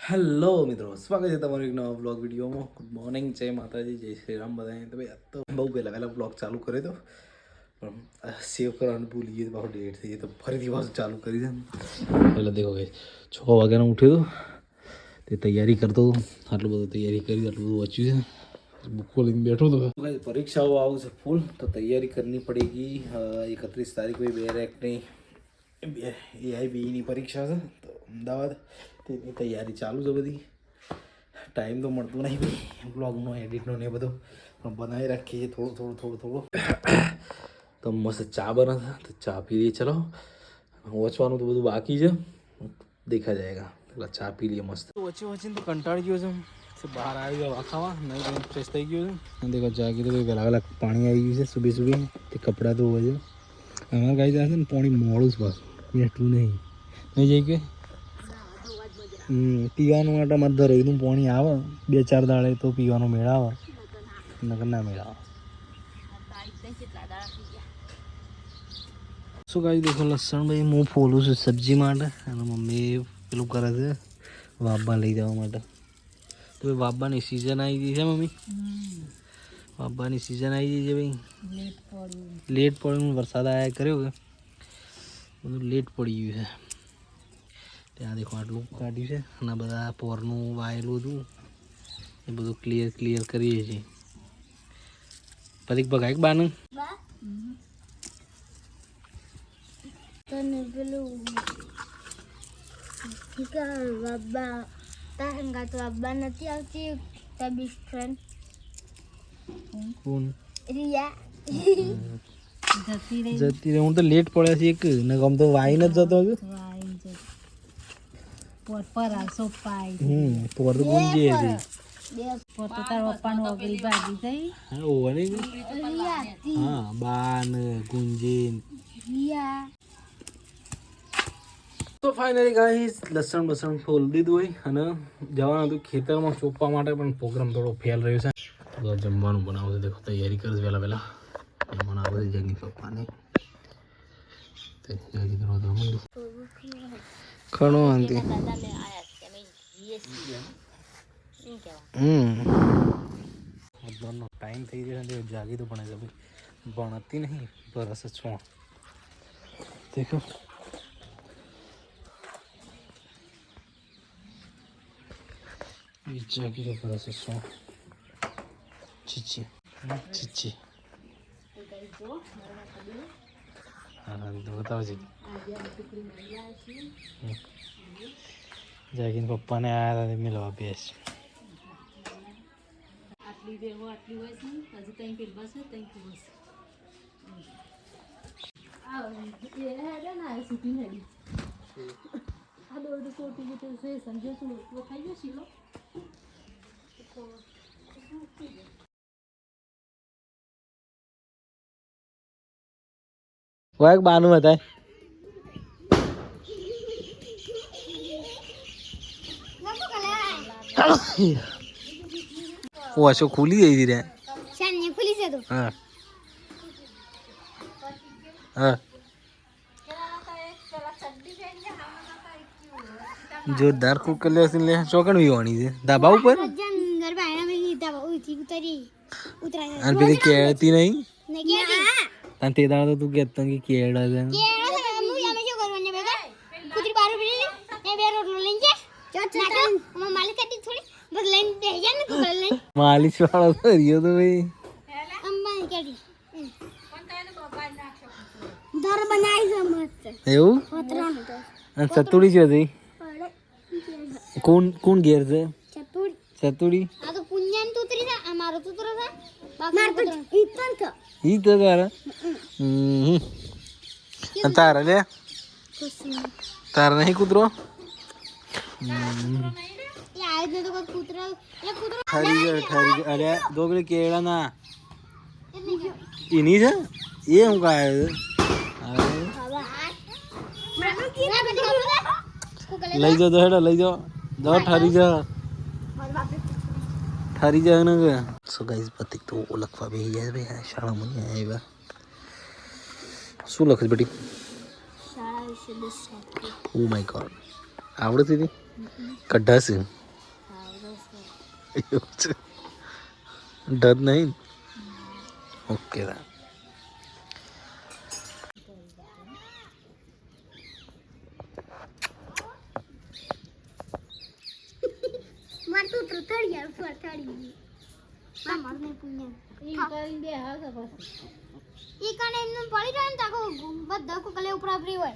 Hello મિત્રો, સ્વાગત છે તમારું એક નવા બ્લોગ વિડીયોમાં. ગુડ મોર્નિંગ, જય માતાજી, જય શ્રી રામ બધાને. તો ભાઈ તો બહુ પહેલાં બ્લોગ ચાલુ કર્યો હતો, પણ સેવ કરવાનું ભૂલી ગયું, બહુ ડેટ થઈ ગઈ, તો ફરીથી પાછું ચાલુ કરી દે. પહેલાં દેખો ભાઈ 6 વાગ્યાનો ઉઠ્યો હતો, તે તૈયારી કરતો હતો. આટલું બધું તૈયારી કરી, આટલું બધું વાંચ્યું છે, બુકો લઈને બેઠો હતો. પરીક્ષાઓ આવું છે ફૂલ, તો તૈયારી કરવી પડેગી. 31 તારીખ ભાઈ 2 રેકની AIBની પરીક્ષા છે, તો અમદાવાદ તેની તૈયારી ચાલુ છે બધી. ટાઈમ તો મળતો નહીં ભાઈ બ્લોગનો, એડિટનો ને એ બધો, પણ બનાવી રાખીએ છીએ થોડું. તો મસ્ત ચા બને છે, તો ચા પી લઈએ. ચલો, વાંચવાનું તો બધું બાકી છે, દેખા જાયગા. પેલા ચા પી લઈએ મસ્ત. વચ્ચે તો કંટાળી ગયો છે, બહાર આવી ગયો ખાવા, નહીં ફ્રેશ થઈ ગયો છે. દેખો ચા કીધું ભાઈ પહેલાં પાણી આવી ગયું છે, સુબે તે કપડાં ધોવા છે. અમારે ગાઈ જશે ને પાણી મોડું જ પાછું, એટલું નહીં જઈ કે પીવાનું માટે મારે દરેકનું પાણી આવે 2-4 દાડે તો પીવાનો મેળ આવે, નકર ના મેળ આવે. શું કાંઈ દેખો લસણ ભાઈ હું ફોલું છું સબ્જી માટે, અને મમ્મી પેલું કરે છે વાબા લઈ જવા માટે. તો ભાઈ વાબાની સિઝન આવી ગઈ છે મમ્મી, વાબાની સિઝન આવી ગઈ છે ભાઈ. લેટ પડ્યું, વરસાદ આવ્યા કર્યો કે બધું લેટ પડી ગયું છે. ત્યાં દેખો આટલું કાઢ્યું છે, અને બધા પોરનું વાયેલું હતું એ બધું ક્લિયર કરીએ છીએ. પછી બગાય બાનું તને પેલું બાબા તારંગા તો બાબા નથી આવતી, તાર બેસ્ટ ફ્રેન્ડ કોણ રિયા જતી રહે. હું તો લેટ પડ્યા છે એક ને ગમ તો વાઈને જ જતો હતો. પોર પર આસો પાઈ પોર તો ગુંજી હતી. પોર તો તાર પપ્પાનું ઓગળી ભાગી થઈ. હા ઓને હા બાન ગુંજી રિયા. તો ફાઇનલી ગાઈસ લસણ ફોલ દીધું હોય અને જવાનું હતું ખેતરમાં ચોપવા માટે, પણ પ્રોગ્રામ થોડો ફેલ રહ્યો છે. તો જમવાનું બનાવું દેખો, તૈયારી કરીશ વહેલા મહેમાન આવે છે જગની પપ્પાને, તૈયારી કરવા તો મંડી ઘણો આંતી. ટાઈમ થઈ ગયો છે, જાગી તો ભણે છે ભાઈ, ભણતી નહીં બરસ જ છો. દેખો જાગી તો બરસ જ છો. ચીચી હા બતાવજે. જાગીને પપ્પાને આવ્યા હતા મેળવા બેસ. આટલી હોય છે, હજી તઈ પેલવા છે, તઈ પીવો છે. આ શૂટિંગ હેડી આ દોડ કોટી ગઈ તો સમજો છું ખાઈ ગયો શીલો. વાય બાનું હતા ઓછો ખુલી ગઈ રે. શાની ખુલી છે તો હા જોરદાર કુક કર્યો છે. લે ચોકણ વિવાની છે ધાબા ઉપર, જંગર બાયના મે ધાબા ઉતરી અને પેલી કેળતી નહીં ને કે અને તે દાડો તો તું કહેતો કે કેળા છે. માલિશ વાળો તો રહ્યો તો ભાઈ. એવું અને ચતુડી છે હતી. કોણ ઘેર છે ચતુડી? ઈ તો તારા તારા લે તારા નહીં કૂતરો ઠરી અરે દો પેલી કેળા ના એની છે એ હું કાય લઈ જાઓ તો હેડો લઈ જાઓ ઠરી જાય ને કે સો ગાઈસ પતિક તો લખવા બેસી જાય ભાઈ શાળામાં નહીં આવ્યા શું લખે બેટી? શાળા વિશે 10 વાક્યો. ઓ માય ગોડ, આવડતી હતી? કઢાશે એવું છે? ડર નહીં? ઓકે. મારું તો થડી યાર થડી. હા મારને પુણ્ય. ઈ કરીને બે હા કે પછી ઈ કણે એમને પડી જાય ને તાકો બધા કલે ઉપર આપરી હોય.